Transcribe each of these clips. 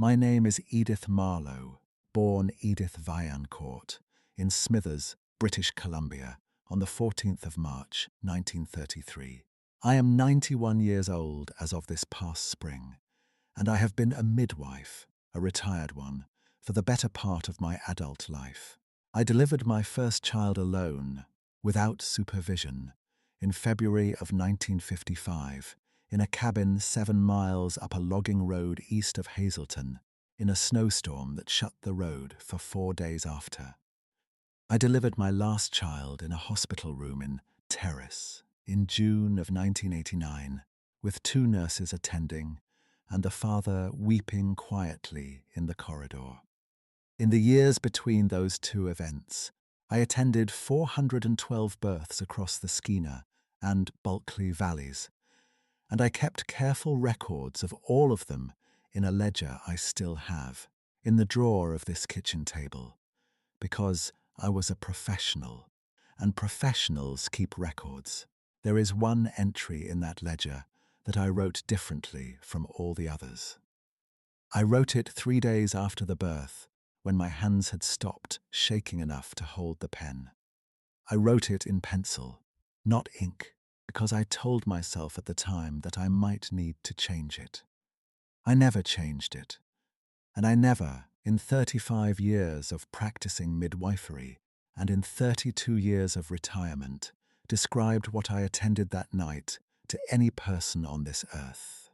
My name is Edith Marlowe, born Edith Vaillancourt, in Smithers, British Columbia, on the 14th of March, 1933. I am 91 years old as of this past spring, and I have been a midwife, a retired one, for the better part of my adult life. I delivered my first child alone, without supervision, in February of 1955, in a cabin 7 miles up a logging road east of Hazelton, in a snowstorm that shut the road for 4 days after. I delivered my last child in a hospital room in Terrace in June of 1989, with 2 nurses attending and the father weeping quietly in the corridor. In the years between those 2 events, I attended 412 births across the Skeena and Bulkley valleys, and I kept careful records of all of them in a ledger I still have, in the drawer of this kitchen table, because I was a professional, and professionals keep records. There is one entry in that ledger that I wrote differently from all the others. I wrote it 3 days after the birth, when my hands had stopped shaking enough to hold the pen. I wrote it in pencil, not ink, because I told myself at the time that I might need to change it. I never changed it, and I never, in 35 years of practicing midwifery and in 32 years of retirement, described what I attended that night to any person on this earth.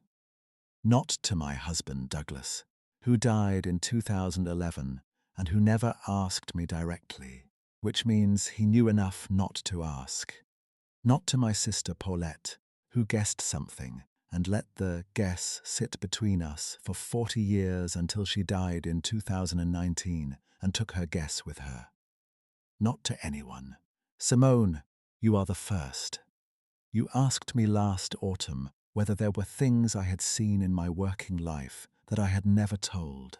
Not to my husband, Douglas, who died in 2011 and who never asked me directly, which means he knew enough not to ask. Not to my sister Paulette, who guessed something and let the guess sit between us for 40 years until she died in 2019 and took her guess with her. Not to anyone. Simone, you are the first. You asked me last autumn whether there were things I had seen in my working life that I had never told.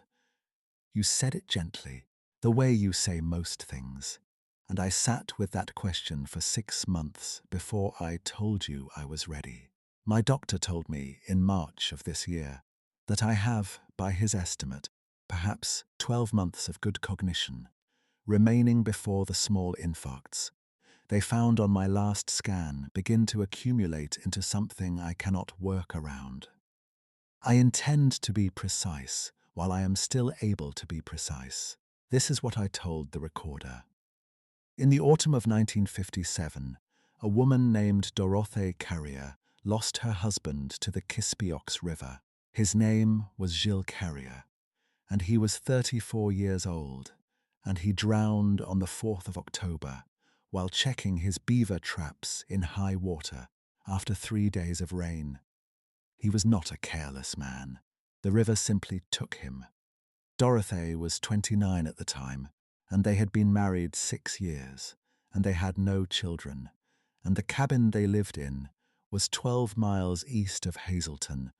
You said it gently, the way you say most things, and I sat with that question for 6 months before I told you I was ready. My doctor told me in March of this year that I have, by his estimate, perhaps 12 months of good cognition, remaining before the small infarcts they found on my last scan begin to accumulate into something I cannot work around. I intend to be precise while I am still able to be precise. This is what I told the recorder. In the autumn of 1957, a woman named Dorothée Carrier lost her husband to the Kispiox River. His name was Gilles Carrier, and he was 34 years old, and he drowned on the 4th of October while checking his beaver traps in high water after 3 days of rain. He was not a careless man. The river simply took him. Dorothée was 29 at the time, and they had been married 6 years, and they had no children, and the cabin they lived in was 12 miles east of Hazelton,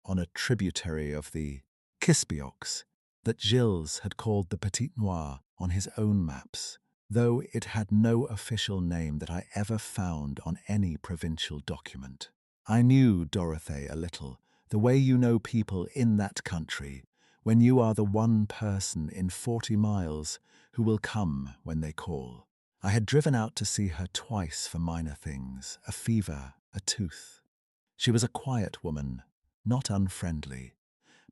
on a tributary of the Kispiox that Gilles had called the Petit Noir on his own maps, though it had no official name that I ever found on any provincial document. I knew Dorothée a little, the way you know people in that country, when you are the one person in 40 miles who will come when they call. I had driven out to see her twice for minor things, a fever, a tooth. She was a quiet woman, not unfriendly,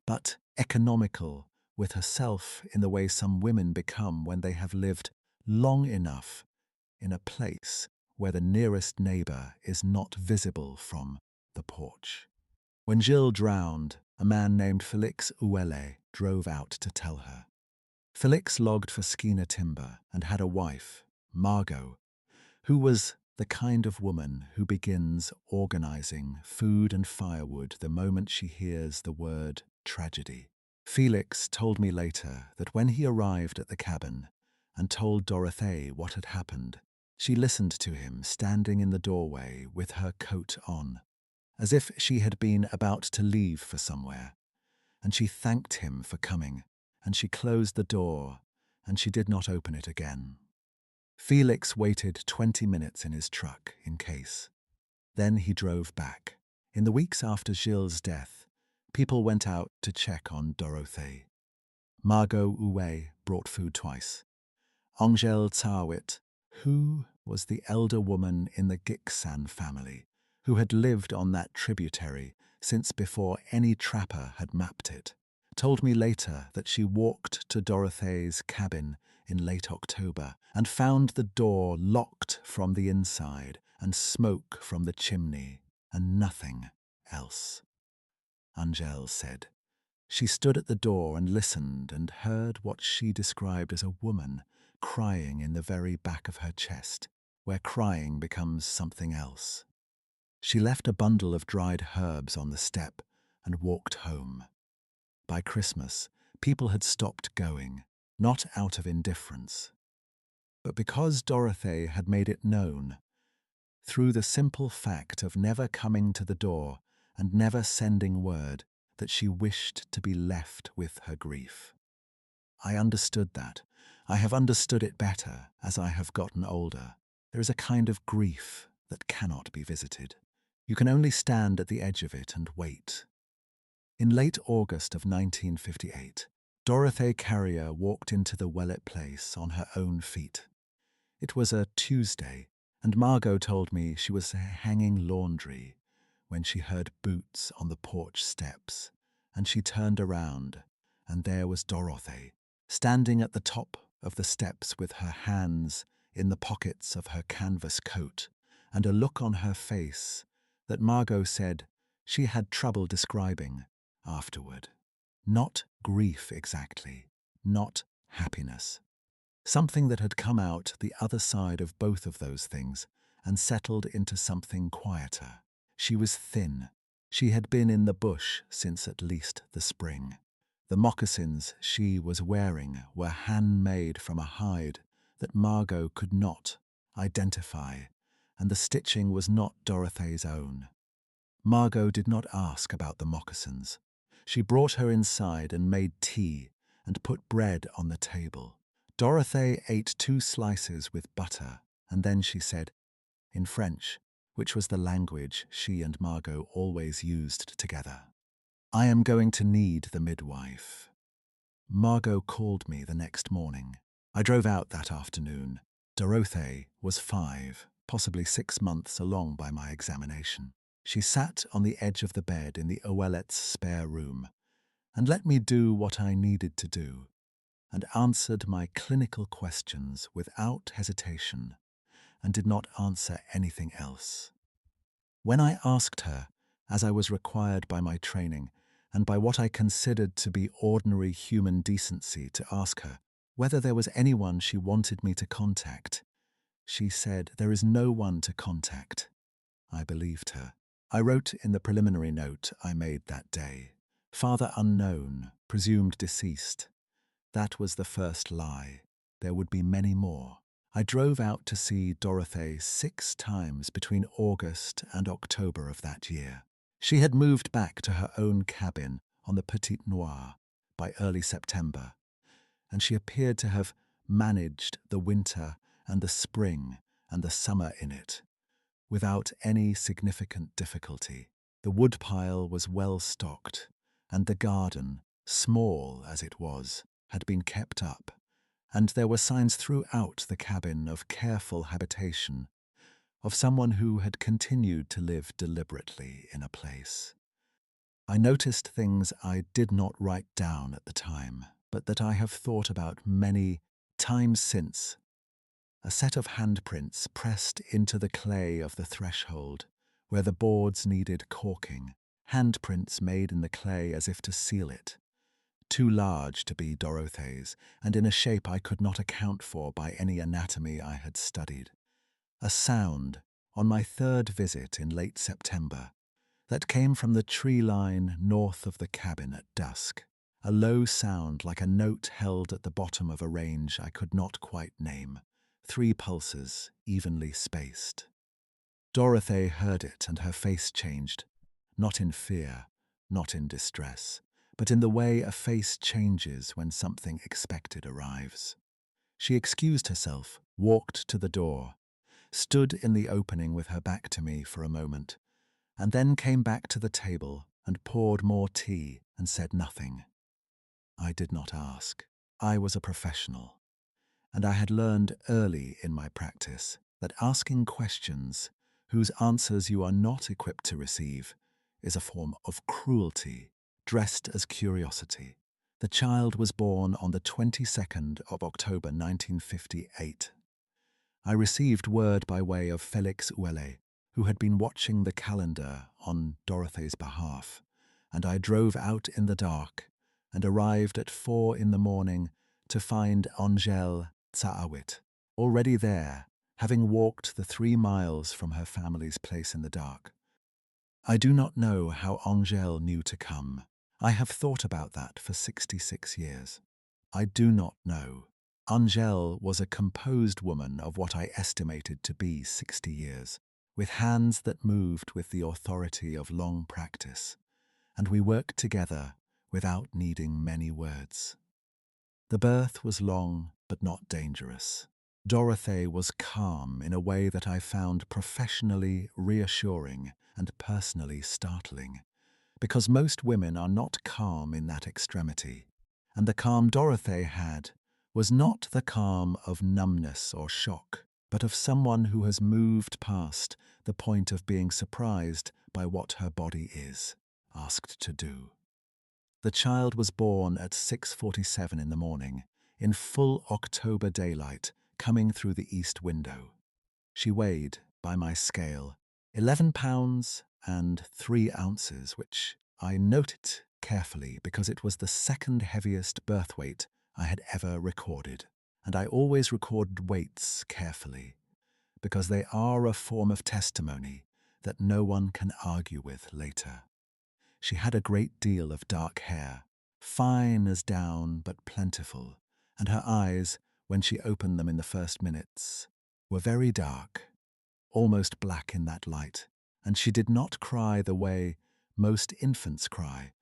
but economical with herself in the way some women become when they have lived long enough in a place where the nearest neighbor is not visible from the porch. When Gilles drowned, a man named Félix Ouellet drove out to tell her. Félix logged for Skeena timber and had a wife, Margot, who was the kind of woman who begins organizing food and firewood the moment she hears the word tragedy. Félix told me later that when he arrived at the cabin and told Dorothée what had happened, she listened to him standing in the doorway with her coat on, as if she had been about to leave for somewhere, and she thanked him for coming, and she closed the door, and she did not open it again. Félix waited 20 minutes in his truck in case. Then he drove back. In the weeks after Gilles' death, People went out to check on Dorothy. Margot Uwe brought food twice. Angel Tsawit, who was the elder woman in the Giksan family, who had lived on that tributary since before any trapper had mapped it, told me later that she walked to Dorothy's cabin in late October and found the door locked from the inside and smoke from the chimney and nothing else. Angel said. She stood at the door and listened and heard what she described as a woman crying in the very back of her chest, where crying becomes something else. She left a bundle of dried herbs on the step and walked home. By Christmas, people had stopped going, not out of indifference, but because Dorothy had made it known, through the simple fact of never coming to the door and never sending word, that she wished to be left with her grief. I understood that. I have understood it better as I have gotten older. There is a kind of grief that cannot be visited. You can only stand at the edge of it and wait. In late August of 1958, Dorothy Carrier walked into the Wellet place on her own feet. It was a Tuesday, and Margot told me she was hanging laundry when she heard boots on the porch steps, and she turned around, and there was Dorothy, standing at the top of the steps with her hands in the pockets of her canvas coat, and a look on her face that Margot said she had trouble describing afterward. Not grief exactly, not happiness. Something that had come out the other side of both of those things and settled into something quieter. She was thin. She had been in the bush since at least the spring. The moccasins she was wearing were handmade from a hide that Margot could not identify, and the stitching was not Dorothy's own. Margot did not ask about the moccasins. She brought her inside and made tea and put bread on the table. Dorothy ate 2 slices with butter, and then she said, in French, which was the language she and Margot always used together, "I am going to need the midwife." Margot called me the next morning. I drove out that afternoon. Dorothy was 5, possibly 6 months along by my examination. She sat on the edge of the bed in the Ouellet's spare room and let me do what I needed to do, and answered my clinical questions without hesitation, and did not answer anything else. When I asked her, as I was required by my training and by what I considered to be ordinary human decency to ask her whether there was anyone she wanted me to contact, she said, "There is no one to contact." I believed her. I wrote in the preliminary note I made that day, "Father unknown, presumed deceased." That was the first lie. There would be many more. I drove out to see Dorothy 6 times between August and October of that year. She had moved back to her own cabin on the Petite Noire by early September, and she appeared to have managed the winter and the spring and the summer in it without any significant difficulty. The woodpile was well stocked, and the garden, small as it was, had been kept up, and there were signs throughout the cabin of careful habitation, of someone who had continued to live deliberately in a place. I noticed things I did not write down at the time, but that I have thought about many times since. A set of handprints pressed into the clay of the threshold, where the boards needed caulking, handprints made in the clay as if to seal it, too large to be Dorothy's, and in a shape I could not account for by any anatomy I had studied. A sound, on my 3rd visit in late September, that came from the tree line north of the cabin at dusk, a low sound like a note held at the bottom of a range I could not quite name, 3 pulses, evenly spaced. Dorothy heard it and her face changed, not in fear, not in distress, but in the way a face changes when something expected arrives. She excused herself, walked to the door, stood in the opening with her back to me for a moment, and then came back to the table and poured more tea and said nothing. I did not ask. I was a professional, and I had learned early in my practice that asking questions whose answers you are not equipped to receive is a form of cruelty dressed as curiosity. The child was born on the 22nd of October 1958. I received word by way of Felix Uele, who had been watching the calendar on Dorothy's behalf, and I drove out in the dark and arrived at 4 in the morning to find Angel Tsaawit already there, having walked the 3 miles from her family's place in the dark. I do not know how Angel knew to come. I have thought about that for 66 years. I do not know. Angel was a composed woman of what I estimated to be 60 years, with hands that moved with the authority of long practice, and we worked together without needing many words. The birth was long but not dangerous. Dorothy was calm in a way that I found professionally reassuring and personally startling, because most women are not calm in that extremity, and the calm Dorothy had was not the calm of numbness or shock, but of someone who has moved past the point of being surprised by what her body is asked to do. The child was born at 6:47 in the morning, in full October daylight, coming through the east window. She weighed, by my scale, 11 pounds and 3 ounces, which I noted carefully because it was the second heaviest birth weight I had ever recorded. And I always record weights carefully, because they are a form of testimony that no one can argue with later. She had a great deal of dark hair, fine as down but plentiful, and her eyes, when she opened them in the first minutes, were very dark, almost black in that light, and she did not cry the way most infants cry,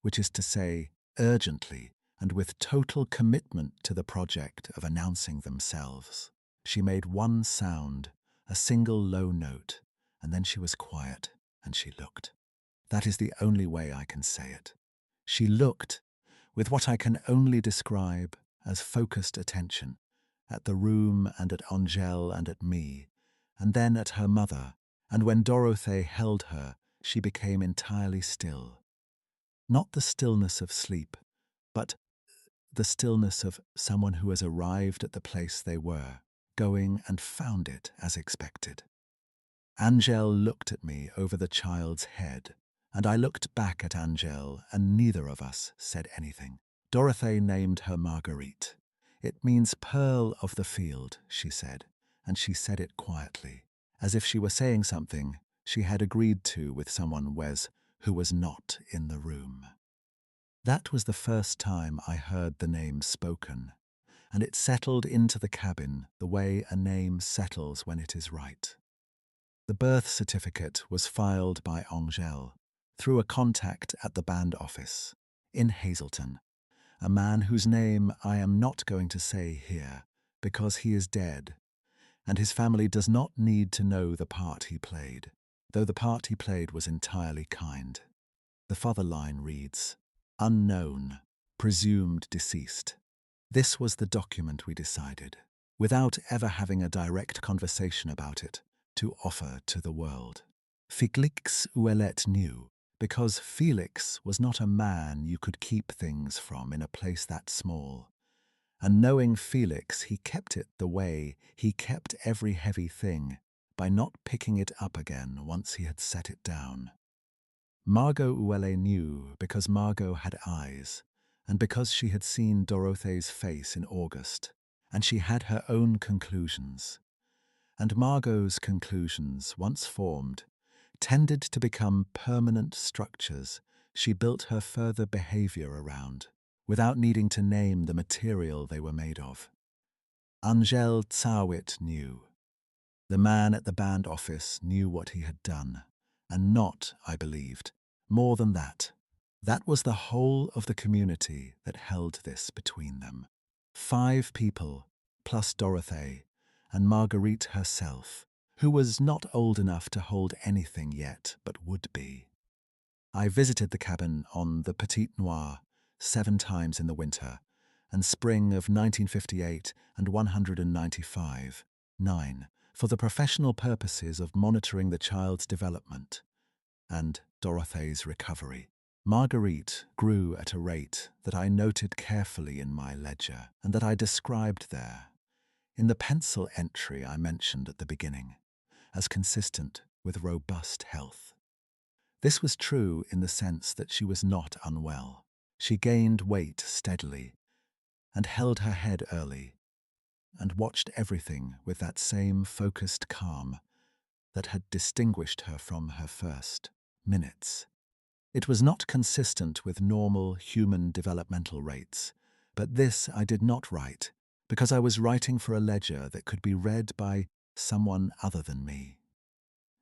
which is to say, urgently and with total commitment to the project of announcing themselves. She made one sound, a single low note, and then she was quiet and she looked. That is the only way I can say it. She looked, with what I can only describe as focused attention, at the room and at Angel and at me, and then at her mother, and when Dorothy held her, she became entirely still. Not the stillness of sleep, but the stillness of someone who has arrived at the place they were, going and found it as expected. Angel looked at me over the child's head, and I looked back at Angel, and neither of us said anything. Dorothy named her Marguerite. It means pearl of the field, she said, and she said it quietly, as if she were saying something she had agreed to with someone who was not in the room. That was the first time I heard the name spoken, and it settled into the cabin the way a name settles when it is right. The birth certificate was filed by Angel through a contact at the band office in Hazelton, a man whose name I am not going to say here because he is dead, and his family does not need to know the part he played, though the part he played was entirely kind. The father line reads, "Unknown, presumed deceased." This was the document we decided, without ever having a direct conversation about it, to offer to the world. Felix Ouellet knew, because Felix was not a man you could keep things from in a place that small. And knowing Felix, he kept it the way he kept every heavy thing, by not picking it up again once he had set it down. Margot Ouellet knew because Margot had eyes, and because she had seen Dorothy's face in August, and she had her own conclusions. And Margot's conclusions, once formed, tended to become permanent structures she built her further behavior around, without needing to name the material they were made of. Angel Tsaawit knew. The man at the band office knew what he had done, and not, I believed, more than that. That was the whole of the community that held this between them. 5 people, plus Dorothy, and Marguerite herself, who was not old enough to hold anything yet but would be. I visited the cabin on the Petite Noire 7 times in the winter and spring of 1958 and 195, 9, for the professional purposes of monitoring the child's development and Dorothee's recovery. Marguerite grew at a rate that I noted carefully in my ledger and that I described there, in the pencil entry I mentioned at the beginning, as consistent with robust health. This was true in the sense that she was not unwell. She gained weight steadily and held her head early and watched everything with that same focused calm that had distinguished her from her first minutes. It was not consistent with normal human developmental rates, but this I did not write because I was writing for a ledger that could be read by someone other than me.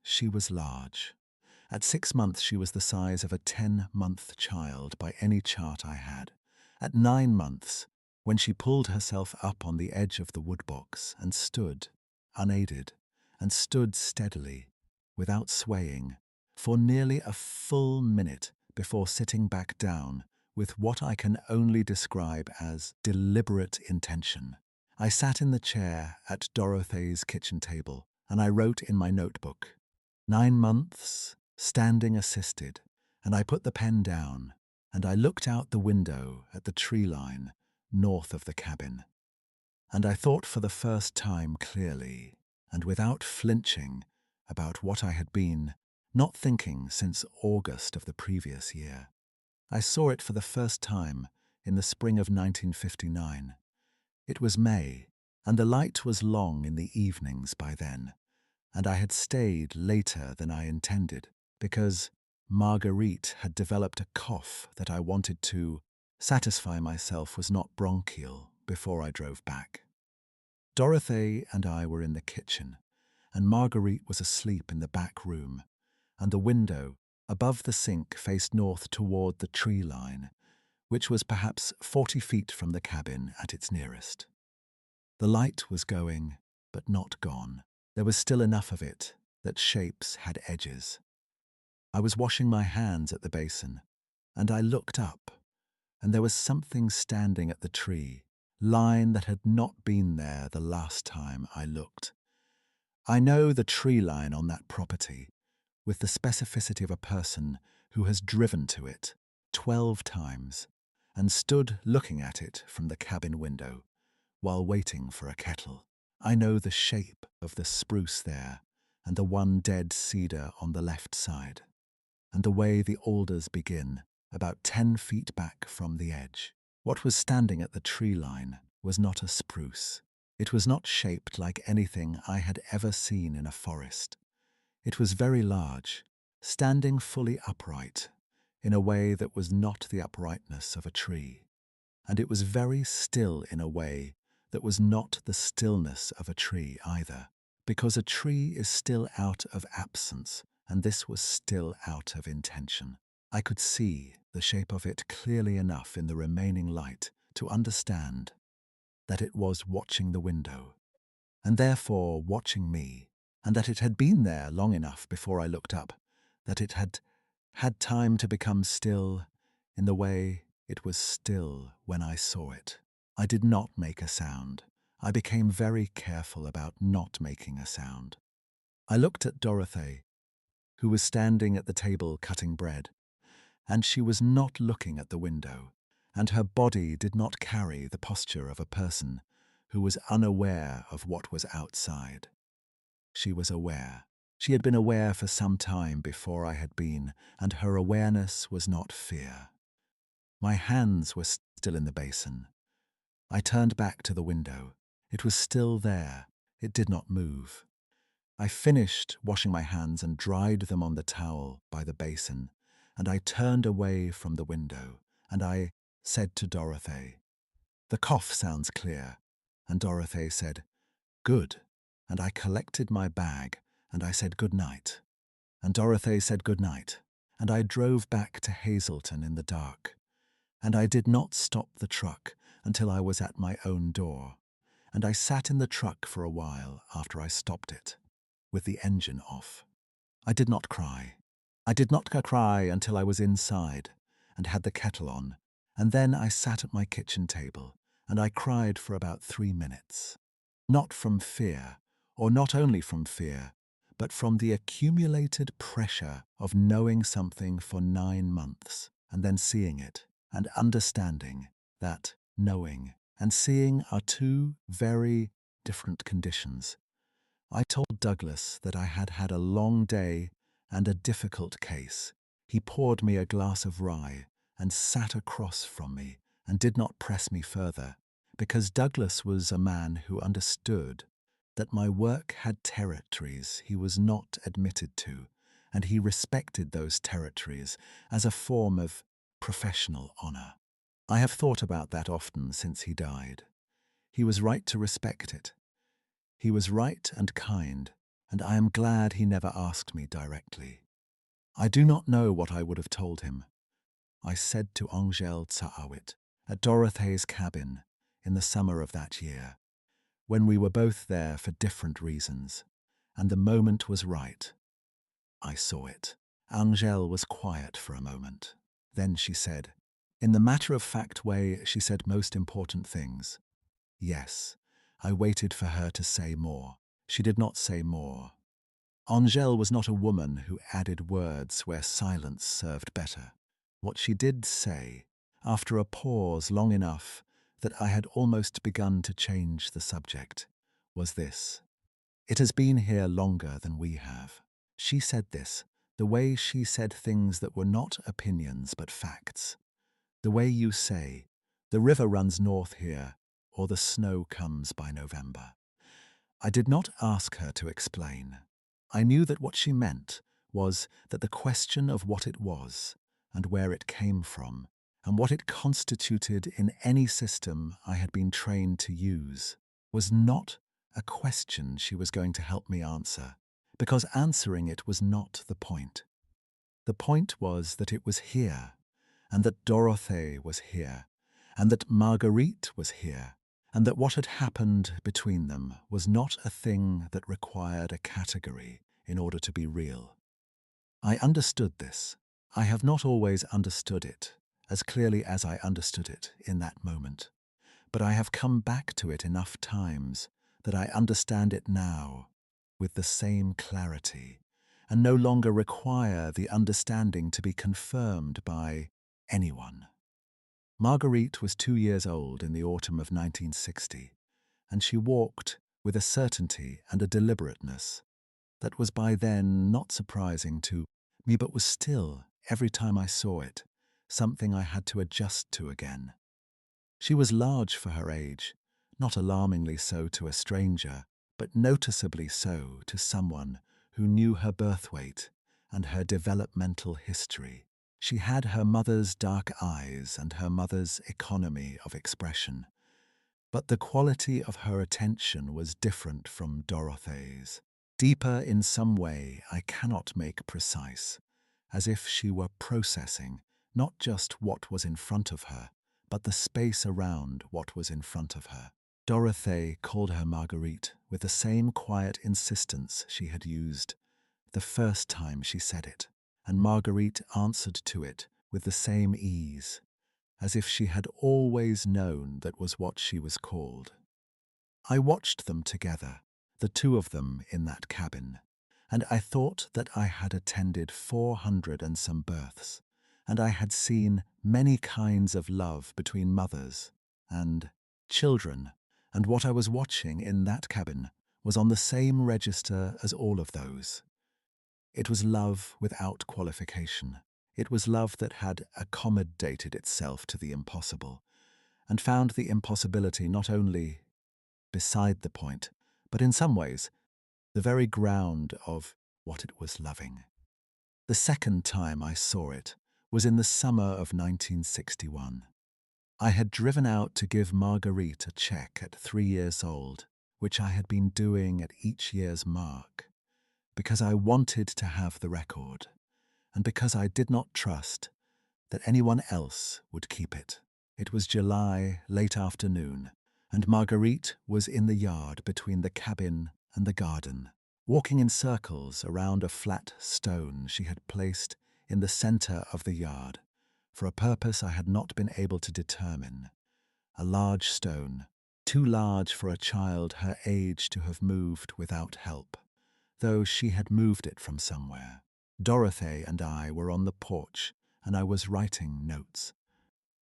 She was large. At 6 months she was the size of a 10-month child by any chart I had. At 9 months, when she pulled herself up on the edge of the woodbox and stood, unaided, and stood steadily, without swaying, for nearly a full minute before sitting back down with what I can only describe as deliberate intention. I sat in the chair at Dorothee's kitchen table and I wrote in my notebook, 9 months, standing assisted, and I put the pen down and I looked out the window at the tree line north of the cabin. And I thought for the first time clearly and without flinching about what I had been not thinking since August of the previous year. I saw it for the first time in the spring of 1959. It was May, and the light was long in the evenings by then, and I had stayed later than I intended because Marguerite had developed a cough that I wanted to satisfy myself was not bronchial before I drove back. Dorothee and I were in the kitchen, and Marguerite was asleep in the back room, and the window above the sink faced north toward the tree line, which was perhaps 40 feet from the cabin at its nearest. The light was going, but not gone. There was still enough of it that shapes had edges. I was washing my hands at the basin, and I looked up, and there was something standing at the tree, line that had not been there the last time I looked. I know the tree line on that property with the specificity of a person who has driven to it 12 times and stood looking at it from the cabin window while waiting for a kettle. I know the shape of the spruce there and the one dead cedar on the left side, and the way the alders begin about 10 feet back from the edge. What was standing at the tree line was not a spruce. It was not shaped like anything I had ever seen in a forest. It was very large, standing fully upright, in a way that was not the uprightness of a tree, and it was very still in a way that was not the stillness of a tree either, because a tree is still out of absence, and this was still out of intention. I could see the shape of it clearly enough in the remaining light to understand that it was watching the window, and therefore watching me, and that it had been there long enough before I looked up, that it had had time to become still in the way it was still when I saw it. I did not make a sound. I became very careful about not making a sound. I looked at Dorothee, who was standing at the table cutting bread, and she was not looking at the window, and her body did not carry the posture of a person who was unaware of what was outside. She was aware. She had been aware for some time before I had been, and her awareness was not fear. My hands were still in the basin. I turned back to the window. It was still there. It did not move. I finished washing my hands and dried them on the towel by the basin, and I turned away from the window, and I said to Dorothee, "The cough sounds clear." And Dorothee said, "Good." And I collected my bag, and I said good night. And Dorothee said good night, and I drove back to Hazelton in the dark. And I did not stop the truck until I was at my own door, and I sat in the truck for a while after I stopped it, with the engine off. I did not cry. I did not cry until I was inside and had the kettle on, and then I sat at my kitchen table and I cried for about 3 minutes. Not from fear, or not only from fear, but from the accumulated pressure of knowing something for 9 months and then seeing it and understanding that knowing and seeing are two very different conditions. I told Douglas that I had had a long day and a difficult case. He poured me a glass of rye and sat across from me and did not press me further, because Douglas was a man who understood that my work had territories he was not admitted to, and he respected those territories as a form of professional honor. I have thought about that often since he died. He was right to respect it. He was right and kind, and I am glad he never asked me directly. I do not know what I would have told him. I said to Angel Tsaawit at Dorothee's cabin in the summer of that year, when we were both there for different reasons, and the moment was right. I saw it. Angel was quiet for a moment. Then she said, in the matter-of-fact way she said most important things. Yes, I waited for her to say more. She did not say more. Angèle was not a woman who added words where silence served better. What she did say, after a pause long enough that I had almost begun to change the subject, was this. It has been here longer than we have. She said this, the way she said things that were not opinions but facts. The way you say, the river runs north here, or the snow comes by November. I did not ask her to explain. I knew that what she meant was that the question of what it was, and where it came from, and what it constituted in any system I had been trained to use, was not a question she was going to help me answer, because answering it was not the point. The point was that it was here, and that Dorothée was here, and that Marguerite was here, and that what had happened between them was not a thing that required a category in order to be real. I understood this. I have not always understood it as clearly as I understood it in that moment, but I have come back to it enough times that I understand it now with the same clarity, and no longer require the understanding to be confirmed by anyone. Marguerite was 2 years old in the autumn of 1960, and she walked with a certainty and a deliberateness that was by then not surprising to me, but was still, every time I saw it, something I had to adjust to again. She was large for her age, not alarmingly so to a stranger, but noticeably so to someone who knew her birth weight and her developmental history. She had her mother's dark eyes and her mother's economy of expression, but the quality of her attention was different from Dorothee's. Deeper in some way I cannot make precise, as if she were processing not just what was in front of her, but the space around what was in front of her. Dorothée called her Marguerite with the same quiet insistence she had used the first time she said it, and Marguerite answered to it with the same ease, as if she had always known that was what she was called. I watched them together, the two of them in that cabin, and I thought that I had attended 400 and some births, and I had seen many kinds of love between mothers and children, and what I was watching in that cabin was on the same register as all of those. It was love without qualification. It was love that had accommodated itself to the impossible, and found the impossibility not only beside the point, but in some ways, the very ground of what it was loving. The second time I saw it was in the summer of 1961. I had driven out to give Marguerite a check at 3 years old, which I had been doing at each year's mark, because I wanted to have the record, and because I did not trust that anyone else would keep it. It was July, late afternoon, and Marguerite was in the yard between the cabin and the garden, walking in circles around a flat stone she had placed in the center of the yard for a purpose I had not been able to determine. A large stone, too large for a child her age to have moved without help, though she had moved it from somewhere. Dorothy and I were on the porch, and I was writing notes.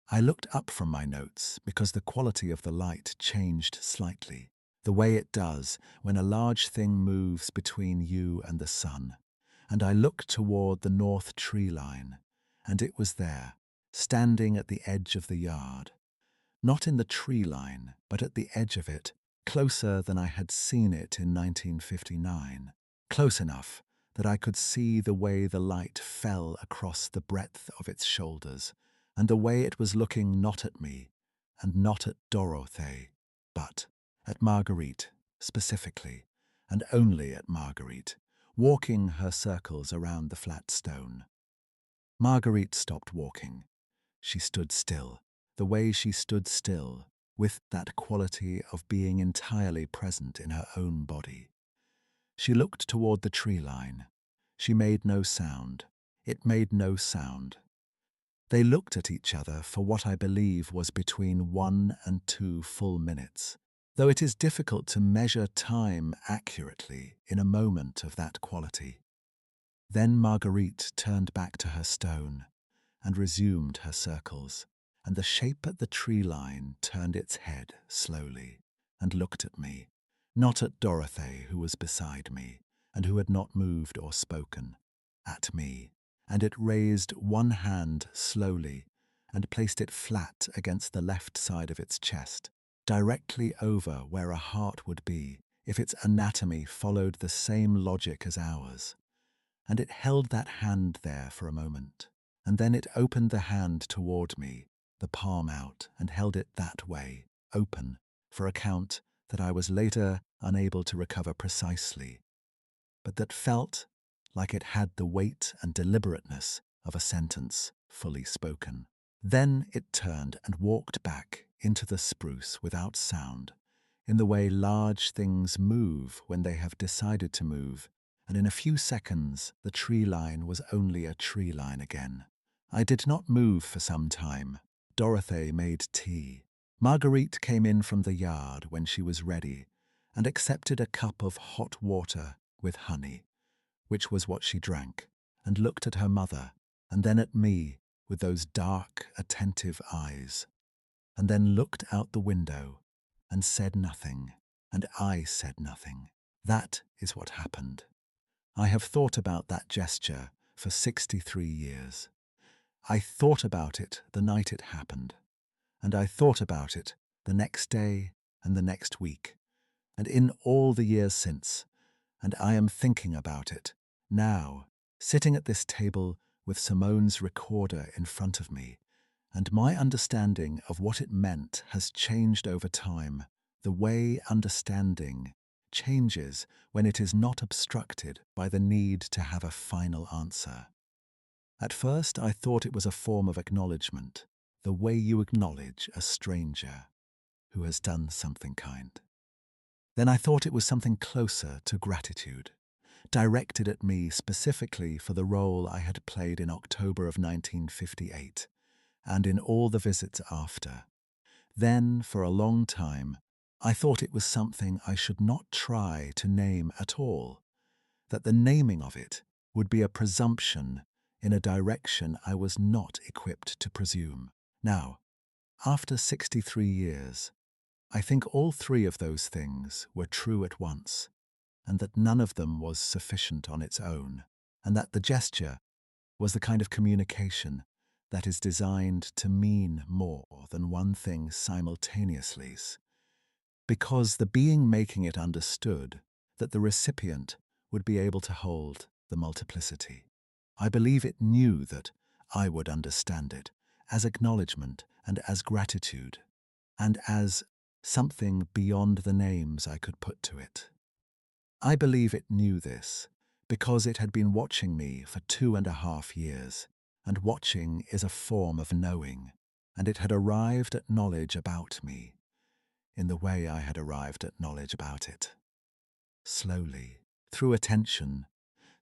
I looked up from my notes because the quality of the light changed slightly, the way it does when a large thing moves between you and the sun. And I looked toward the north tree line, and it was there, standing at the edge of the yard. Not in the tree line, but at the edge of it, closer than I had seen it in 1959. Close enough that I could see the way the light fell across the breadth of its shoulders, and the way it was looking not at me, and not at Dorothy, but at Marguerite, specifically, and only at Marguerite, walking her circles around the flat stone. Marguerite stopped walking. She stood still, the way she stood still, with that quality of being entirely present in her own body. She looked toward the tree line. She made no sound. It made no sound. They looked at each other for what I believe was between 1 and 2 full minutes, though it is difficult to measure time accurately in a moment of that quality. Then Marguerite turned back to her stone and resumed her circles, and the shape at the tree line turned its head slowly and looked at me, not at Dorothy, who was beside me and who had not moved or spoken, at me, and it raised one hand slowly and placed it flat against the left side of its chest, directly over where a heart would be if its anatomy followed the same logic as ours. And it held that hand there for a moment, and then it opened the hand toward me, the palm out, and held it that way, open, for a count that I was later unable to recover precisely, but that felt like it had the weight and deliberateness of a sentence fully spoken. Then it turned and walked back into the spruce without sound, in the way large things move when they have decided to move, and in a few seconds the tree line was only a tree line again. I did not move for some time. Dorothy made tea. Marguerite came in from the yard when she was ready and accepted a cup of hot water with honey, which was what she drank, and looked at her mother, and then at me with those dark, attentive eyes, and then looked out the window and said nothing, and I said nothing. That is what happened. I have thought about that gesture for 63 years. I thought about it the night it happened, and I thought about it the next day and the next week, and in all the years since, and I am thinking about it now, sitting at this table with Simone's recorder in front of me, and my understanding of what it meant has changed over time, the way understanding changes when it is not obstructed by the need to have a final answer. At first, I thought it was a form of acknowledgement, the way you acknowledge a stranger who has done something kind. Then I thought it was something closer to gratitude, directed at me specifically for the role I had played in October of 1958 and in all the visits after. Then, for a long time, I thought it was something I should not try to name at all, that the naming of it would be a presumption in a direction I was not equipped to presume. Now, after 63 years, I think all three of those things were true at once, and that none of them was sufficient on its own, and that the gesture was the kind of communication that is designed to mean more than one thing simultaneously, because the being making it understood that the recipient would be able to hold the multiplicity. I believe it knew that I would understand it as acknowledgement and as gratitude, and as something beyond the names I could put to it. I believe it knew this because it had been watching me for 2.5 years, and watching is a form of knowing, and it had arrived at knowledge about me in the way I had arrived at knowledge about it. Slowly, through attention,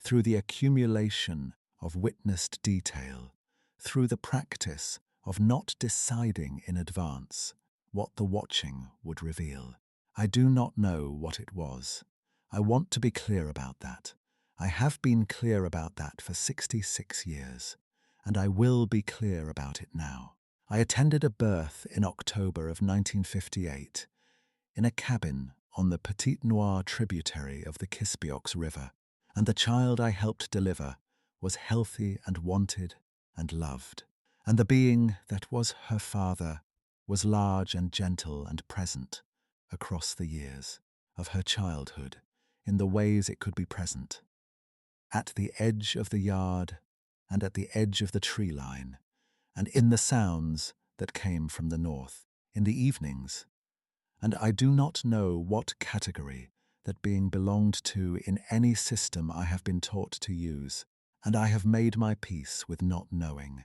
through the accumulation of witnessed detail, through the practice of not deciding in advance what the watching would reveal. I do not know what it was. I want to be clear about that. I have been clear about that for 66 years, and I will be clear about it now. I attended a birth in October of 1958 in a cabin on the Petite Noire tributary of the Kispiox River, and the child I helped deliver was healthy and wanted and loved, and the being that was her father was large and gentle and present across the years of her childhood in the ways it could be present, at the edge of the yard and at the edge of the tree line, and in the sounds that came from the north in the evenings. And I do not know what category that being belonged to in any system I have been taught to use, and I have made my peace with not knowing.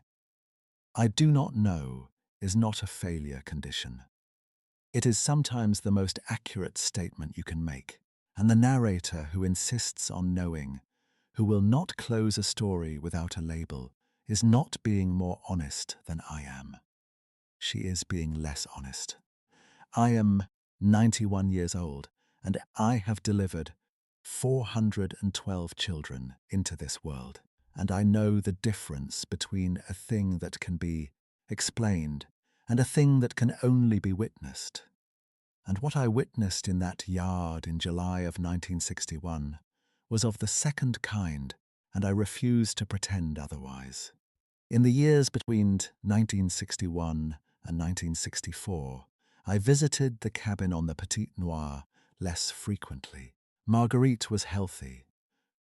I do not know is not a failure condition. It is sometimes the most accurate statement you can make, and the narrator who insists on knowing, who will not close a story without a label, is not being more honest than I am. She is being less honest. I am 91 years old, and I have delivered 412 children into this world, and I know the difference between a thing that can be explained and a thing that can only be witnessed. And what I witnessed in that yard in July of 1961 was of the second kind, and I refuse to pretend otherwise. In the years between 1961 and 1964, I visited the cabin on the Petite Noire less frequently. Marguerite was healthy.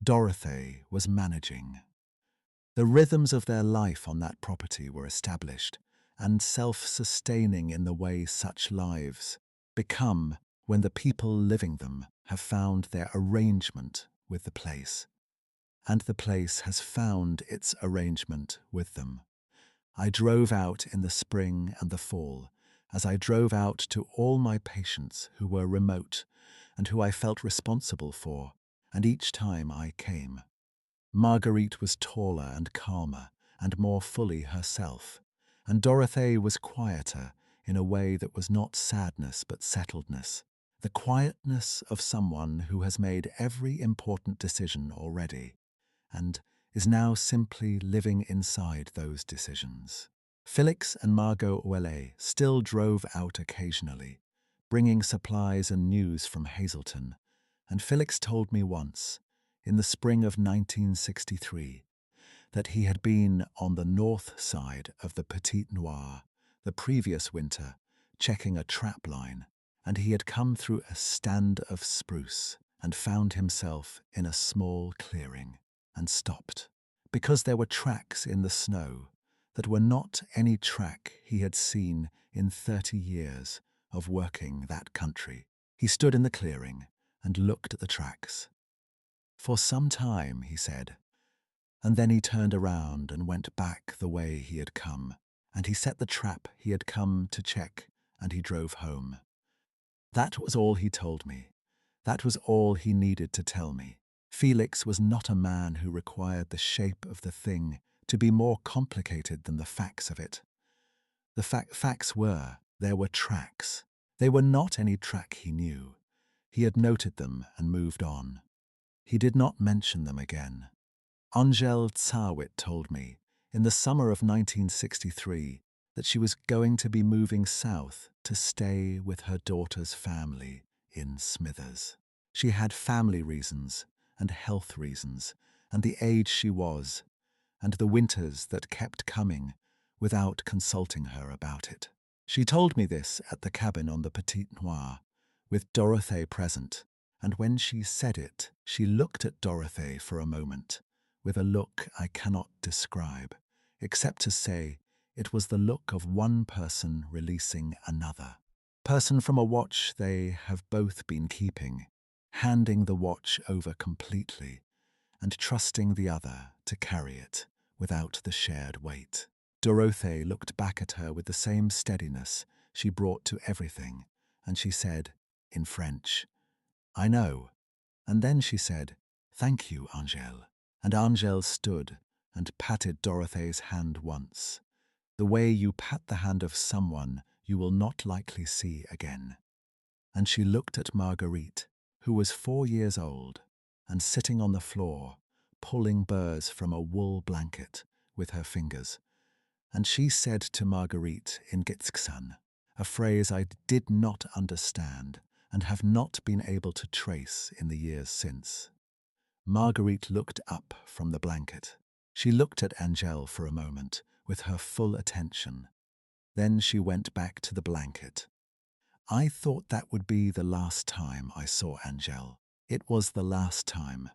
Dorothy was managing. The rhythms of their life on that property were established and self-sustaining in the way such lives become when the people living them have found their arrangement with the place, and the place has found its arrangement with them. I drove out in the spring and the fall, as I drove out to all my patients who were remote and who I felt responsible for, and each time I came, Marguerite was taller and calmer and more fully herself, and Dorothy was quieter in a way that was not sadness but settledness, the quietness of someone who has made every important decision already and is now simply living inside those decisions. Felix and Margot Ouellet still drove out occasionally, bringing supplies and news from Hazelton, and Felix told me once, in the spring of 1963, that he had been on the north side of the Petite Noire the previous winter, checking a trap line, and he had come through a stand of spruce and found himself in a small clearing and stopped, because there were tracks in the snow that were not any track he had seen in 30 years of working that country. He stood in the clearing and looked at the tracks. For some time, he said, and then he turned around and went back the way he had come, and he set the trap he had come to check, and he drove home. That was all he told me. That was all he needed to tell me. Felix was not a man who required the shape of the thing to be more complicated than the facts of it. The facts were, there were tracks. They were not any track he knew. He had noted them and moved on. He did not mention them again. Angèle Tsawit told me, in the summer of 1963, that she was going to be moving south to stay with her daughter's family in Smithers. She had family reasons and health reasons, and the age she was, and the winters that kept coming without consulting her about it. She told me this at the cabin on the Petite Noire, with Dorothy present, and when she said it, she looked at Dorothy for a moment, with a look I cannot describe, except to say it was the look of one person releasing another. Person from a watch they have both been keeping, handing the watch over completely, and trusting the other to carry it without the shared weight. Dorothy looked back at her with the same steadiness she brought to everything, and she said, in French, "I know." And then she said, "Thank you, Angèle." And Angèle stood and patted Dorothee's hand once, the way you pat the hand of someone you will not likely see again. And she looked at Marguerite, who was 4 years old, and sitting on the floor, pulling burrs from a wool blanket with her fingers. And she said to Marguerite in Gitsksan, a phrase I did not understand and have not been able to trace in the years since. Marguerite looked up from the blanket. She looked at Angèle for a moment with her full attention. Then she went back to the blanket. I thought that would be the last time I saw Angèle. It was the last time.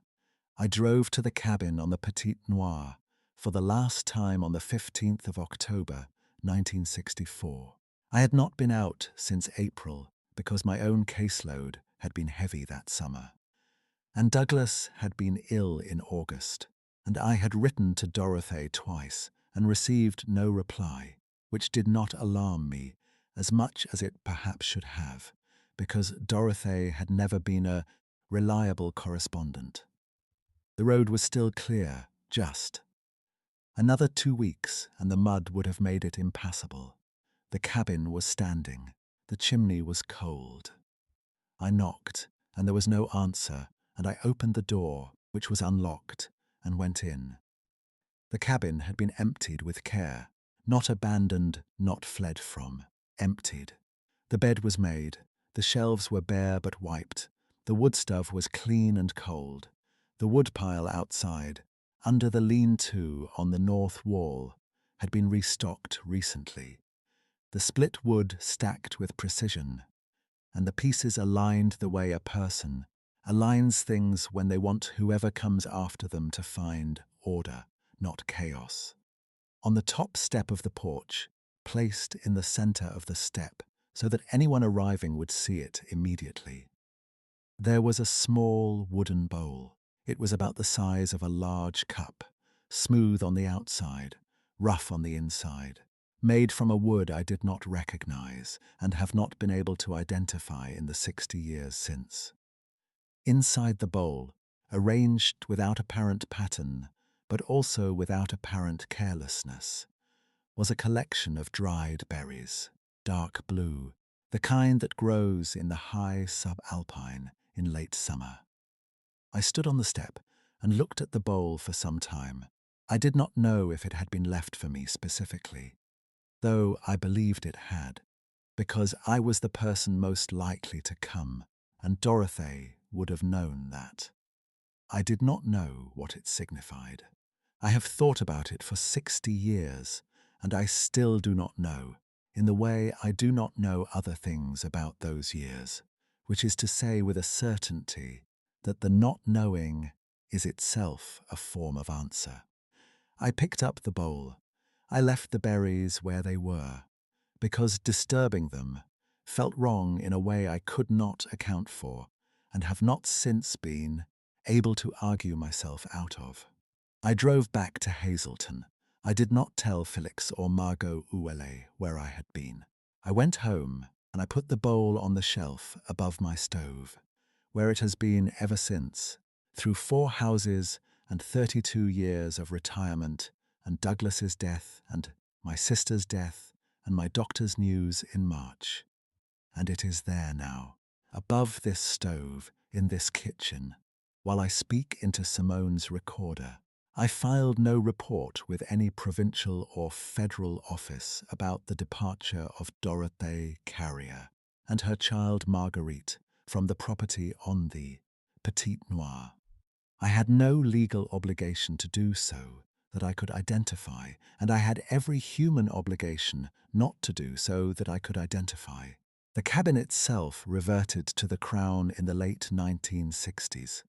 I drove to the cabin on the Petite Noire for the last time on the 15th of October, 1964. I had not been out since April because my own caseload had been heavy that summer. And Douglas had been ill in August, and I had written to Dorothée twice and received no reply, which did not alarm me as much as it perhaps should have, because Dorothée had never been a reliable correspondent. The road was still clear, just. Another 2 weeks and the mud would have made it impassable. The cabin was standing. The chimney was cold. I knocked, and there was no answer, and I opened the door, which was unlocked, and went in. The cabin had been emptied with care, not abandoned, not fled from, emptied. The bed was made, the shelves were bare but wiped, the woodstove was clean and cold. The woodpile outside, under the lean-to on the north wall, had been restocked recently. The split wood stacked with precision, and the pieces aligned the way a person aligns things when they want whoever comes after them to find order, not chaos. On the top step of the porch, placed in the center of the step so that anyone arriving would see it immediately, there was a small wooden bowl. It was about the size of a large cup, smooth on the outside, rough on the inside, made from a wood I did not recognize and have not been able to identify in the 60 years since. Inside the bowl, arranged without apparent pattern, but also without apparent carelessness, was a collection of dried berries, dark blue, the kind that grows in the high subalpine in late summer. I stood on the step and looked at the bowl for some time. I did not know if it had been left for me specifically, though I believed it had, because I was the person most likely to come, and Dorothée would have known that. I did not know what it signified. I have thought about it for 60 years, and I still do not know, in the way I do not know other things about those years, which is to say with a certainty that the not knowing is itself a form of answer. I picked up the bowl. I left the berries where they were, because disturbing them felt wrong in a way I could not account for, and have not since been able to argue myself out of. I drove back to Hazelton. I did not tell Felix or Margot Ouellet where I had been. I went home and I put the bowl on the shelf above my stove, where it has been ever since, through 4 houses and 32 years of retirement and Douglas's death and my sister's death and my doctor's news in March. And it is there now, above this stove, in this kitchen, while I speak into Simone's recorder. I filed no report with any provincial or federal office about the departure of Dorothée Carrier and her child Marguerite from the property on the Petite Noire. I had no legal obligation to do so that I could identify, and I had every human obligation not to do so that I could identify. The cabin itself reverted to the Crown in the late 1960s,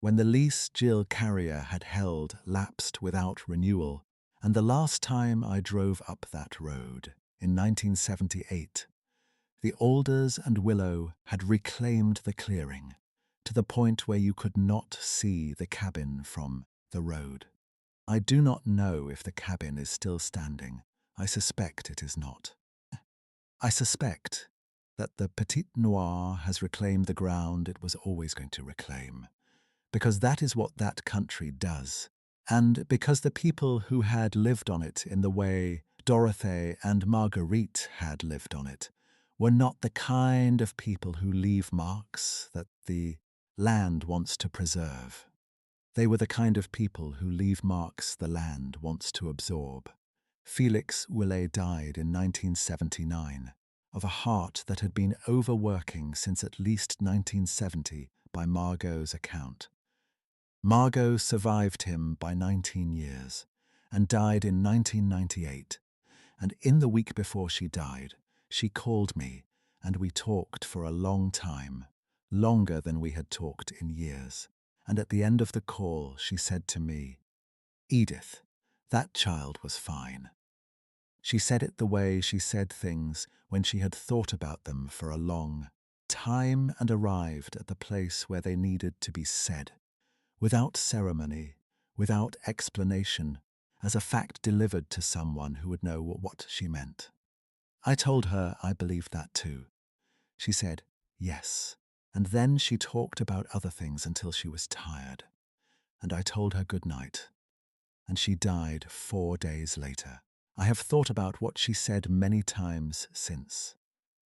when the lease Jill Carrier had held lapsed without renewal, and the last time I drove up that road, in 1978, the alders and willow had reclaimed the clearing, to the point where you could not see the cabin from the road. I do not know if the cabin is still standing. I suspect it is not. I suspect that the Petite Noire has reclaimed the ground it was always going to reclaim, because that is what that country does, and because the people who had lived on it in the way Dorothy and Marguerite had lived on it were not the kind of people who leave marks that the land wants to preserve. They were the kind of people who leave marks the land wants to absorb. Felix Willet died in 1979 of a heart that had been overworking since at least 1970 by Margot's account. Margot survived him by 19 years and died in 1998, and in the week before she died, she called me and we talked for a long time, longer than we had talked in years. And at the end of the call, she said to me, "Edith, that child was fine." She said it the way she said things when she had thought about them for a long time and arrived at the place where they needed to be said, without ceremony, without explanation, as a fact delivered to someone who would know what she meant. I told her I believed that too. She said, yes, and then she talked about other things until she was tired, and I told her good night, and she died 4 days later. I have thought about what she said many times since.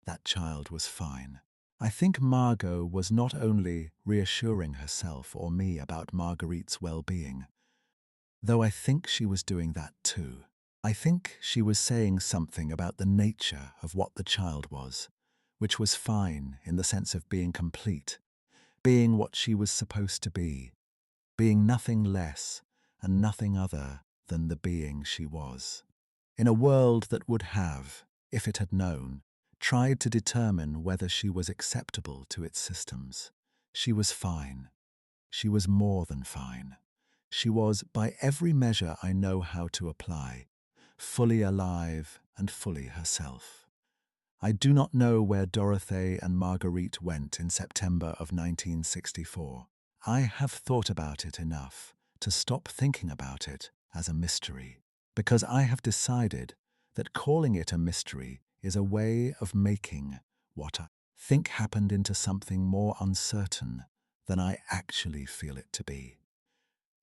That child was fine. I think Margot was not only reassuring herself or me about Marguerite's well-being, though I think she was doing that too. I think she was saying something about the nature of what the child was, which was fine in the sense of being complete, being what she was supposed to be, being nothing less and nothing other than the being she was. In a world that would have, if it had known, tried to determine whether she was acceptable to its systems, she was fine. She was more than fine. She was, by every measure I know how to apply, fully alive and fully herself. I do not know where Dorothy and Marguerite went in September of 1964. I have thought about it enough to stop thinking about it as a mystery, because I have decided that calling it a mystery is a way of making what I think happened into something more uncertain than I actually feel it to be.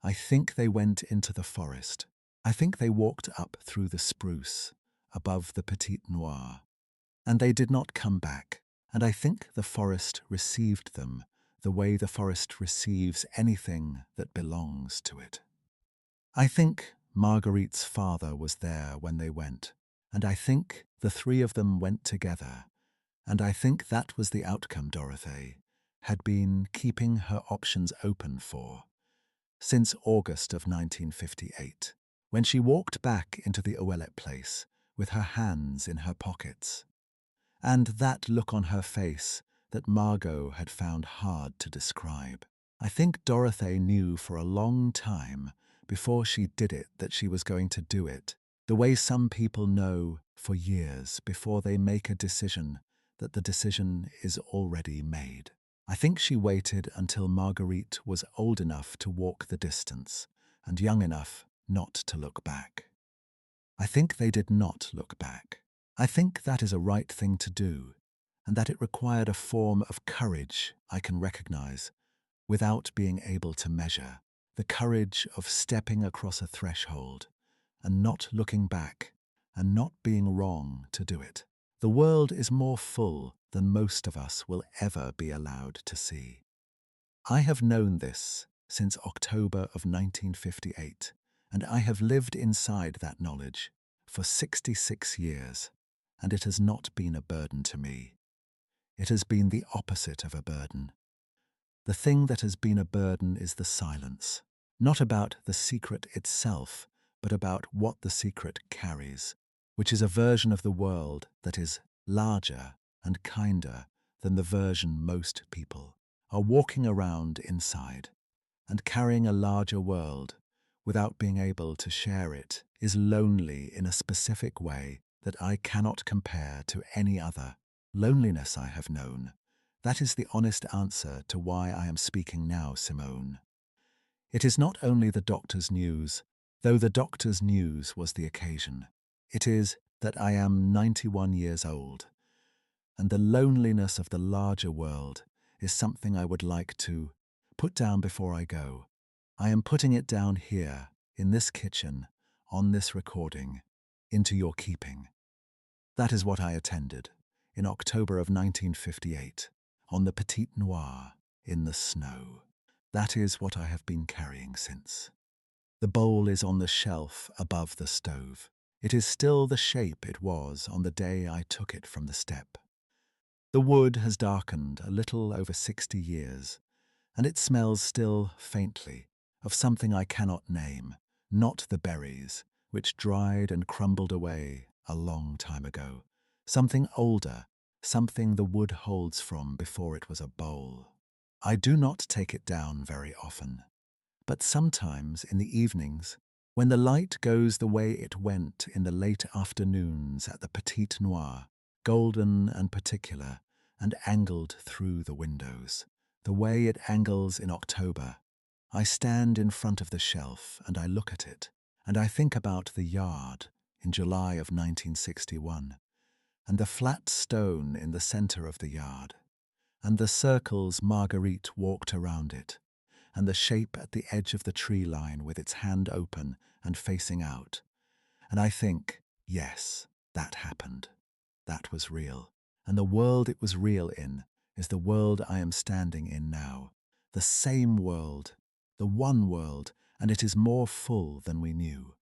I think they went into the forest. I think they walked up through the spruce, above the Petit Noir, and they did not come back, and I think the forest received them the way the forest receives anything that belongs to it. I think Marguerite's father was there when they went, and I think the three of them went together, and I think that was the outcome Dorothy had been keeping her options open for since August of 1958, when she walked back into the Ouellet place with her hands in her pockets, and that look on her face that Margot had found hard to describe. I think Dorothy knew for a long time before she did it that she was going to do it, the way some people know for years before they make a decision that the decision is already made. I think she waited until Marguerite was old enough to walk the distance and young enough not to look back. I think they did not look back. I think that is a right thing to do, and that it required a form of courage I can recognize without being able to measure, the courage of stepping across a threshold and not looking back and not being wrong to do it. The world is more full than most of us will ever be allowed to see. I have known this since October of 1958, and I have lived inside that knowledge for 66 years, and it has not been a burden to me. It has been the opposite of a burden. The thing that has been a burden is the silence, not about the secret itself, but about what the secret carries, which is a version of the world that is larger and kinder than the version most people are walking around inside, and carrying a larger world without being able to share it is lonely in a specific way that I cannot compare to any other. Loneliness I have known. That is the honest answer to why I am speaking now, Simone. It is not only the doctor's news, though the doctor's news was the occasion. It is that I am 91 years old, and the loneliness of the larger world is something I would like to put down before I go. I am putting it down here, in this kitchen, on this recording, into your keeping. That is what I attended, in October of 1958, on the Petite Noire, in the snow. That is what I have been carrying since. The bowl is on the shelf above the stove. It is still the shape it was on the day I took it from the step. The wood has darkened a little over 60 years, and it smells still faintly of something I cannot name, not the berries, which dried and crumbled away a long time ago. Something older, something the wood holds from before it was a bowl. I do not take it down very often, but sometimes in the evenings, when the light goes the way it went in the late afternoons at the Petite Noire, golden and particular, and angled through the windows, the way it angles in October, I stand in front of the shelf and I look at it, and I think about the yard in July of 1961, and the flat stone in the centre of the yard, and the circles Marguerite walked around it, and the shape at the edge of the tree line with its hand open and facing out. And I think, yes, that happened. That was real. And the world it was real in is the world I am standing in now. The same world, the one world, and it is more full than we knew.